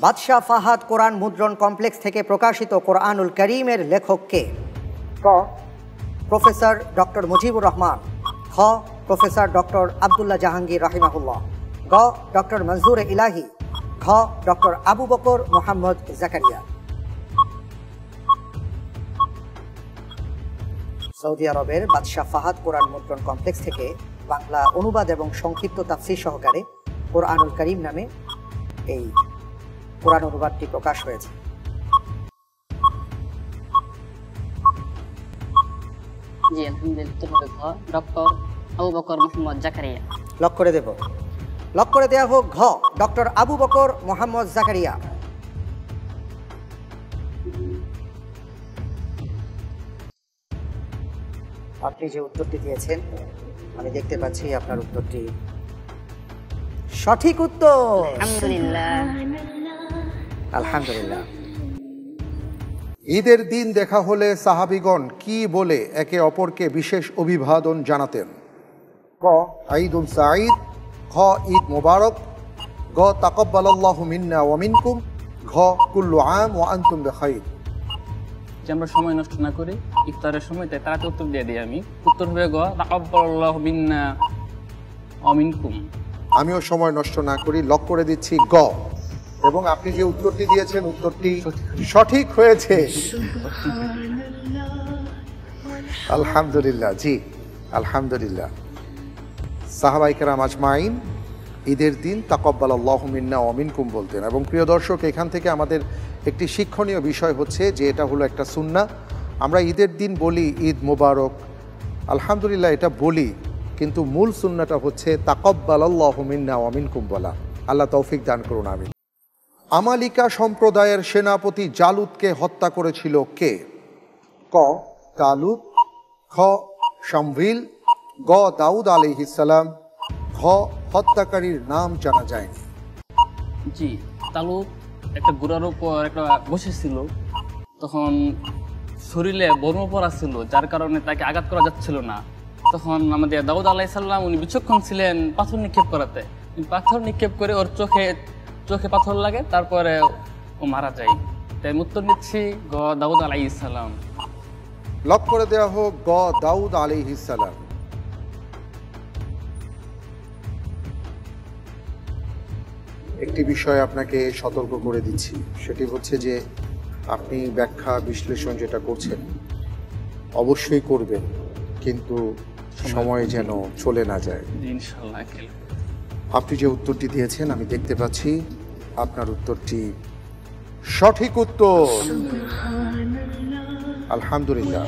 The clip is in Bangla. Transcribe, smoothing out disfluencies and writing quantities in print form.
বাদশাহ ফাহাদ কোরআন মুদ্রণ কমপ্লেক্স থেকে প্রকাশিত কোরআনুল করিমের লেখক কে? ক. Professor doctor Mujibur Rahman. খ. প্রফেসর ডক্টর আব্দুল্লাহ জাহাঙ্গীর রাহিমাহুল্লাহ। গ. ডক্টর মনজুর ইলাহি। ঘ. ডক্টর আবু বকর মোহাম্মদ জাকারিয়া। সৌদি আরবের বাদশাহ ফাহাদ কোরআন মুদ্রণ কমপ্লেক্স থেকে বাংলা অনুবাদ এবং সংক্ষিপ্ত তাফসীর সহকারে কোরআনুল করিম নামে এই কোরআন অনুবাদটি প্রকাশ হয়েছে। জি, আলহামদুলিল্লাহ। ডক্টর আবু বকর মোহাম্মদ জাকারিয়া। লক করে দেব। লক করে দেয়া হোক ঘ. ডক্টর আবু বকর মোহাম্মদ জাকারিয়া। আপনি যে উত্তরটি দিয়েছেন আমি দেখতে পাচ্ছি আপনার উত্তরটি সঠিক উত্তর। আলহামদুলিল্লাহ। আলহামদুলিল্লাহ। ঈদের দিন দেখা হলে সাহাবীগণ কি বলে একে অপরকে বিশেষ অভিবাদন জানাতেন? ক. ঈদুন সাঈদ। খ. ঈদ মোবারক। গ. তাকাব্বালাল্লাহু মিন্না ওয়া মিনকুম। ঘ. কুল্লু আম ওয়া আনতুম বিখাইর। যে আমরা সময় নষ্ট না করি ইফতারের সময়, তাই তাড়াতাড়ি উত্তর দিয়ে দিই আমি। উত্তর হবে গ. তাকাব্বালাল্লাহু মিন্না ওয়া মিনকুম। আমিও সময় নষ্ট না করি, লক করে দিচ্ছি গ। এবং আপনি যে উত্তরটি দিয়েছেন উত্তরটি সঠিক হয়েছে। আলহামদুলিল্লাহ। জি আলহামদুলিল্লাহ। সাহাবায়ে কেরাম আজমাইন ঈদের দিন তাকাব্বালাল্লাহু মিন্না ওয়া মিনকুম বলতেন। এবং প্রিয় দর্শক, এখান থেকে আমাদের একটি শিক্ষণীয় বিষয় হচ্ছে যে এটা হলো একটা সুন্নাহ। আমরা ঈদের দিন বলি ঈদ মোবারক, আলহামদুলিল্লাহ এটা বলি, কিন্তু মূল সুন্নাহটা হচ্ছে তাকাব্বালাল্লাহু মিন্না ওয়া মিনকুম বলা। আল্লাহ তৌফিক দান করুন, আমিন। আমালিকা সম্প্রদায়ের সেনাপতি জালুতকে হত্যা করেছিল কে? ক. তালুত। খ. শামভিল। গ. দাউদ আলাইহিস সালাম। ঘ. হত্যাকারীর নাম জানা যায়নি। জি, তালুত একটা ঘোড়ার উপর একটা বসেছিল, তখন শরীরে বর্ম পরা ছিল, যার কারণে তাকে আঘাত করা যাচ্ছিল না। তখন আমাদের দাউদ আলাইহিস সালাম উনি বিচক্ষণ ছিলেন পাথর নিক্ষেপ করাতে। পাথর নিক্ষেপ করে ওর চোখে পাথর লাগে, তারপরে ও মারা যায়। তাই উত্তর নিচ্ছি গ. দাউদ আলাইহিস সালাম। লক করে দেওয়া হোক গ. দাউদ আলাইহিস সালাম। একটি বিষয় আপনাকে সতর্ক করে দিচ্ছি, সেটি হচ্ছে যে আপনি ব্যাখ্যা বিশ্লেষণ যেটা করছেন অবশ্যই করবেন, কিন্তু সময় যেন চলে না যায়। ইনশাআল্লাহ। আপনি যে উত্তরটি দিয়েছেন আমি দেখতে পাচ্ছি আপনার উত্তরটি সঠিক উত্তর। আলহামদুলিল্লাহ।